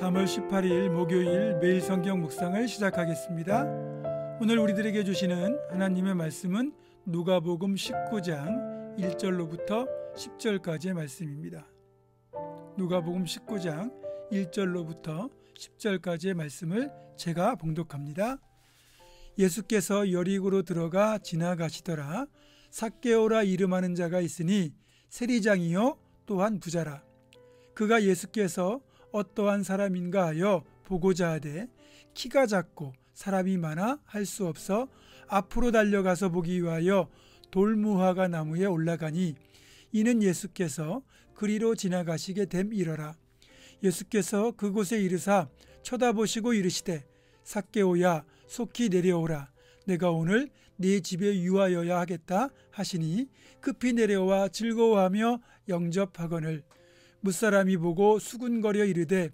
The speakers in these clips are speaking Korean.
3월 18일 목요일 매일 성경 묵상을 시작하겠습니다. 오늘 우리들에게 주시는 하나님의 말씀은 누가복음 19장 1절로부터 10절까지의 말씀입니다. 누가복음 19장 1절로부터 10절까지의 말씀을 제가 봉독합니다. 예수께서 여리고로 들어가 지나가시더라. 삭개오라 이름하는 자가 있으니 세리장이요 또한 부자라. 그가 예수께서 어떠한 사람인가 하여 보고자 하되 키가 작고 사람이 많아 할 수 없어 앞으로 달려가서 보기 위하여 돌무화과 나무에 올라가니 이는 예수께서 그리로 지나가시게 됨이러라. 예수께서 그곳에 이르사 쳐다보시고 이르시되 삭개오야 속히 내려오라. 내가 오늘 네 집에 유하여야 하겠다 하시니 급히 내려와 즐거워하며 영접하거늘 무사람이 보고 수군거려 이르되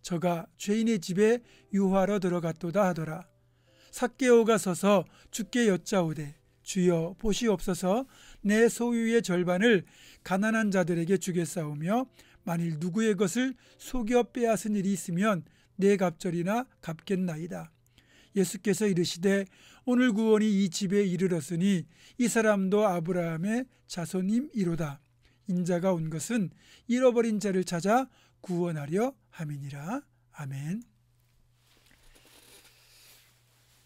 저가 죄인의 집에 유하러 들어갔도다 하더라. 삭개오가 서서 주께 여짜오되 주여 보시옵소서 내 소유의 절반을 가난한 자들에게 주겠사오며 만일 누구의 것을 속여 빼앗은 일이 있으면 내 갑절이나 갚겠나이다. 예수께서 이르시되 오늘 구원이 이 집에 이르렀으니 이 사람도 아브라함의 자손임이로다. 인자가 온 것은 잃어버린 자를 찾아 구원하려 함이니라. 아멘.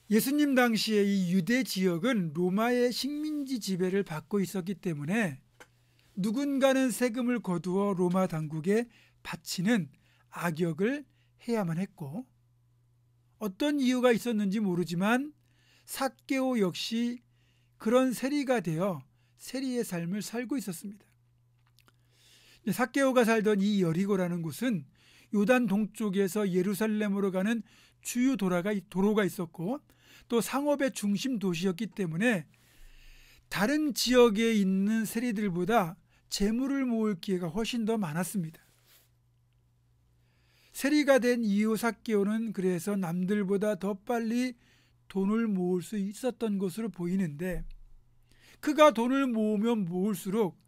예수님 당시에 이 유대 지역은 로마의 식민지 지배를 받고 있었기 때문에 누군가는 세금을 거두어 로마 당국에 바치는 악역을 해야만 했고, 어떤 이유가 있었는지 모르지만 삭개오 역시 그런 세리가 되어 세리의 삶을 살고 있었습니다. 삭개오가 살던 이 여리고라는 곳은 요단 동쪽에서 예루살렘으로 가는 주요 도로가 있었고 또 상업의 중심 도시였기 때문에 다른 지역에 있는 세리들보다 재물을 모을 기회가 훨씬 더 많았습니다. 세리가 된 이후 삭개오는 그래서 남들보다 더 빨리 돈을 모을 수 있었던 것으로 보이는데, 그가 돈을 모으면 모을수록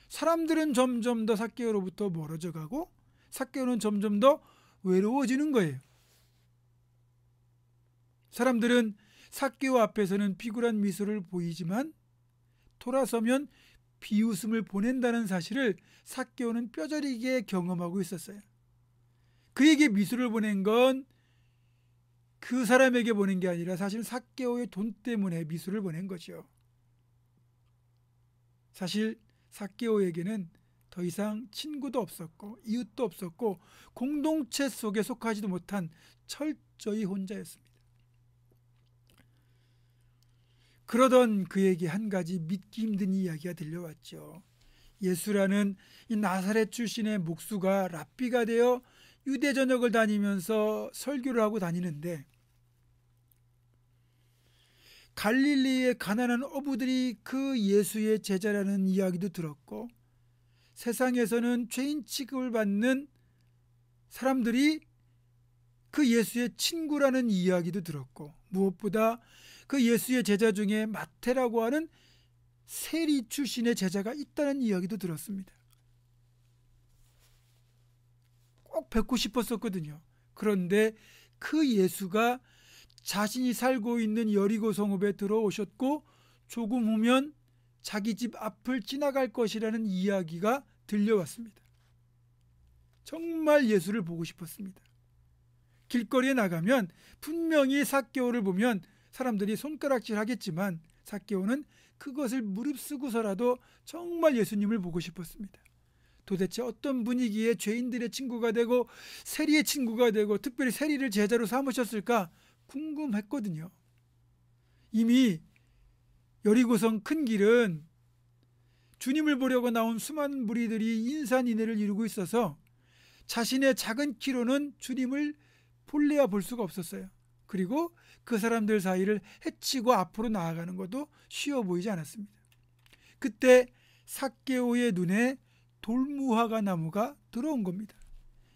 사람들은 점점 더 삭개오로부터 멀어져 가고 삭개오는 점점 더 외로워지는 거예요. 사람들은 삭개오 앞에서는 비굴한 미소를 보이지만 돌아서면 비웃음을 보낸다는 사실을 삭개오는 뼈저리게 경험하고 있었어요. 그에게 미소를 보낸 건 그 사람에게 보낸 게 아니라 사실 삭개오의 돈 때문에 미소를 보낸 거죠. 사실 삭개오에게는 더 이상 친구도 없었고 이웃도 없었고 공동체 속에 속하지도 못한 철저히 혼자였습니다. 그러던 그에게 한 가지 믿기 힘든 이야기가 들려왔죠. 예수라는 이 나사렛 출신의 목수가 랍비가 되어 유대 전역을 다니면서 설교를 하고 다니는데, 갈릴리의 가난한 어부들이 그 예수의 제자라는 이야기도 들었고, 세상에서는 죄인 취급을 받는 사람들이 그 예수의 친구라는 이야기도 들었고, 무엇보다 그 예수의 제자 중에 마태라고 하는 세리 출신의 제자가 있다는 이야기도 들었습니다. 꼭 뵙고 싶었었거든요. 그런데 그 예수가 자신이 살고 있는 여리고 성읍에 들어오셨고 조금 후면 자기 집 앞을 지나갈 것이라는 이야기가 들려왔습니다. 정말 예수를 보고 싶었습니다. 길거리에 나가면 분명히 삭개오를 보면 사람들이 손가락질 하겠지만 삭개오는 그것을 무릅쓰고서라도 정말 예수님을 보고 싶었습니다. 도대체 어떤 분위기에 죄인들의 친구가 되고 세리의 친구가 되고 특별히 세리를 제자로 삼으셨을까 궁금했거든요. 이미 여리고성 큰 길은 주님을 보려고 나온 수많은 무리들이 인산인해를 이루고 있어서 자신의 작은 키로는 주님을 볼래야 볼 수가 없었어요. 그리고 그 사람들 사이를 헤치고 앞으로 나아가는 것도 쉬워 보이지 않았습니다. 그때 삭개오의 눈에 돌무화과 나무가 들어온 겁니다.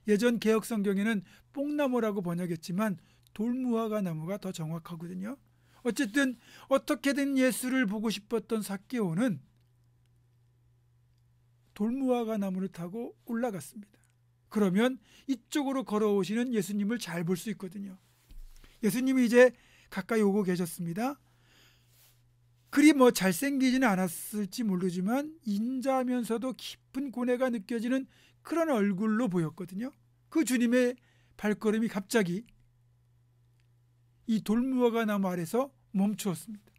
예전 개혁 성경에는 뽕나무라고 번역했지만 돌무화과 나무가 더 정확하거든요. 어쨌든 어떻게든 예수를 보고 싶었던 삭개오는 돌무화과 나무를 타고 올라갔습니다. 그러면 이쪽으로 걸어오시는 예수님을 잘 볼 수 있거든요. 예수님이 이제 가까이 오고 계셨습니다. 그리 잘생기지는 않았을지 모르지만 인자하면서도 깊은 고뇌가 느껴지는 그런 얼굴로 보였거든요. 그 주님의 발걸음이 갑자기 이 돌무화과 나무 아래서 멈추었습니다.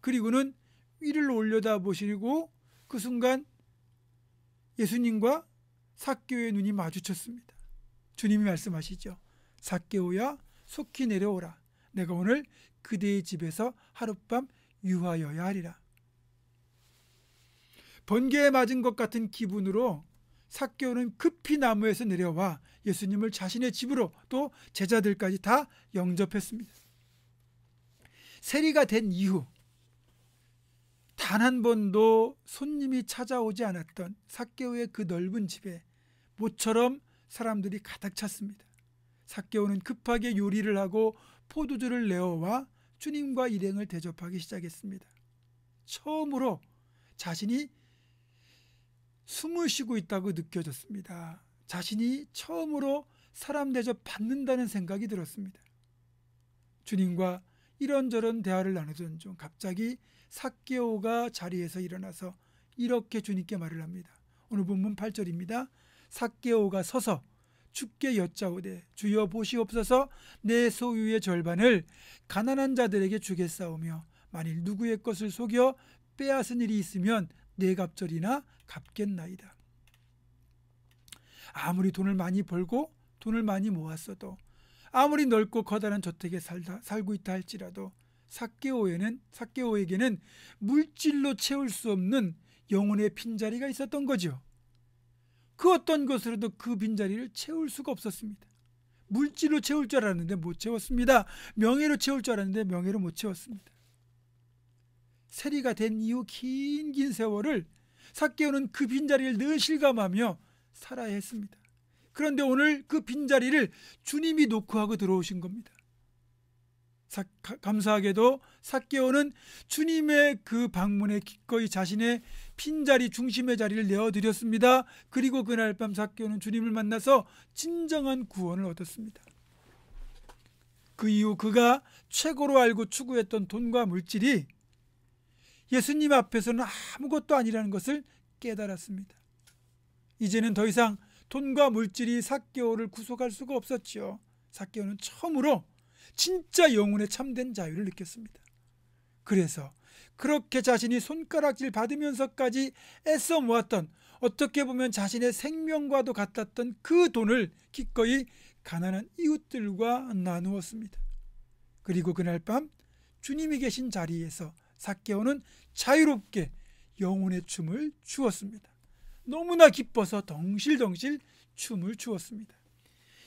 그리고는 위를 올려다 보시고 그 순간 예수님과 삭개오의 눈이 마주쳤습니다. 주님이 말씀하시죠. 삭개오야, 속히 내려오라. 내가 오늘 그대의 집에서 하룻밤 유하여야 하리라. 번개에 맞은 것 같은 기분으로 삭개오는 급히 나무에서 내려와 예수님을 자신의 집으로 또 제자들까지 다 영접했습니다. 세리가 된 이후 단 한 번도 손님이 찾아오지 않았던 삭개오의 그 넓은 집에 모처럼 사람들이 가득 찼습니다. 삭개오는 급하게 요리를 하고 포도주를 내어와 주님과 일행을 대접하기 시작했습니다. 처음으로 자신이 숨을 쉬고 있다고 느껴졌습니다. 자신이 처음으로 사람 대접 받는다는 생각이 들었습니다. 주님과 이런저런 대화를 나누던 중 갑자기 삭개오가 자리에서 일어나서 이렇게 주님께 말을 합니다. 오늘 본문 8절입니다. 삭개오가 서서 주께 여짜오되 주여 보시옵소서 내 소유의 절반을 가난한 자들에게 주겠사오며 만일 누구의 것을 속여 빼앗은 일이 있으면 네 갑절이나 갚겠나이다. 아무리 돈을 많이 벌고 돈을 많이 모았어도 아무리 넓고 커다란 저택에 살고 있다 할지라도 삭개오에게는 물질로 채울 수 없는 영혼의 빈자리가 있었던 거죠. 그 어떤 것으로도 그 빈자리를 채울 수가 없었습니다. 물질로 채울 줄 알았는데 못 채웠습니다. 명예로 채울 줄 알았는데 명예로 못 채웠습니다. 세리가 된 이후 긴 세월을 삭개오는 그 빈자리를 늘 실감하며 살아야 했습니다. 그런데 오늘 그 빈자리를 주님이 노크하고 들어오신 겁니다. 감사하게도 삭개오는 주님의 그 방문에 기꺼이 자신의 빈자리 중심의 자리를 내어드렸습니다. 그리고 그날 밤 삭개오는 주님을 만나서 진정한 구원을 얻었습니다. 그 이후 그가 최고로 알고 추구했던 돈과 물질이 예수님 앞에서는 아무것도 아니라는 것을 깨달았습니다. 이제는 더 이상 돈과 물질이 삭개오를 구속할 수가 없었지요. 삭개오는 처음으로 진짜 영혼의 참된 자유를 느꼈습니다. 그래서 그렇게 자신이 손가락질 받으면서까지 애써 모았던, 어떻게 보면 자신의 생명과도 같았던 그 돈을 기꺼이 가난한 이웃들과 나누었습니다. 그리고 그날 밤 주님이 계신 자리에서 삭개오는 자유롭게 영혼의 춤을 추었습니다. 너무나 기뻐서 덩실덩실 춤을 추었습니다.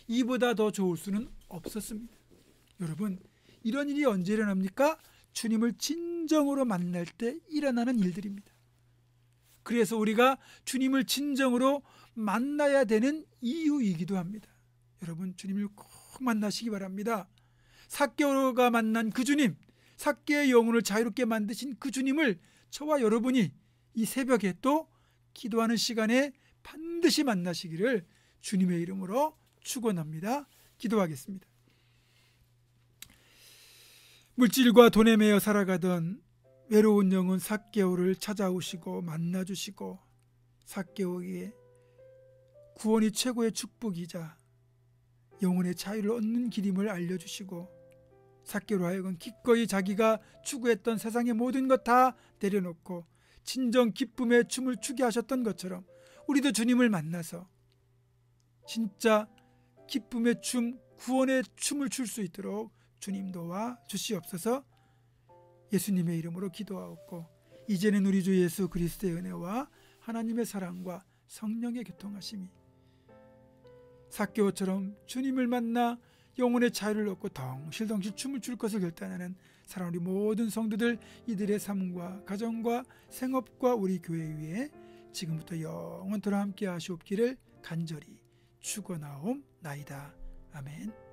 이보다 더 좋을 수는 없었습니다. 여러분, 이런 일이 언제 일어납니까? 주님을 진정으로 만날 때 일어나는 일들입니다. 그래서 우리가 주님을 진정으로 만나야 되는 이유이기도 합니다. 여러분, 주님을 꼭 만나시기 바랍니다. 삭개오가 만난 그 주님, 삭개의 영혼을 자유롭게 만드신 그 주님을 저와 여러분이 이 새벽에 또 기도하는 시간에 반드시 만나시기를 주님의 이름으로 축원합니다. 기도하겠습니다. 물질과 돈에 매여 살아가던 외로운 영혼 삭개오를 찾아오시고 만나주시고 삭개오에게 구원이 최고의 축복이자 영혼의 자유를 얻는 길임을 알려주시고 삭개오로 하여금 기꺼이 자기가 추구했던 세상의 모든 것 다 내려놓고 진정 기쁨의 춤을 추게 하셨던 것처럼 우리도 주님을 만나서 진짜 기쁨의 춤, 구원의 춤을 출 수 있도록 주님 도와 주시옵소서. 예수님의 이름으로 기도하옵고 이제는 우리 주 예수 그리스도의 은혜와 하나님의 사랑과 성령의 교통하심이 삭개오처럼 주님을 만나 영혼의 자유를 얻고 덩실덩실 춤을 출 것을 결단하는 사랑하는 우리 모든 성도들, 이들의 삶과 가정과 생업과 우리 교회 위에 지금부터 영원토록 함께 하시옵기를 간절히 축원하옵나이다. 아멘.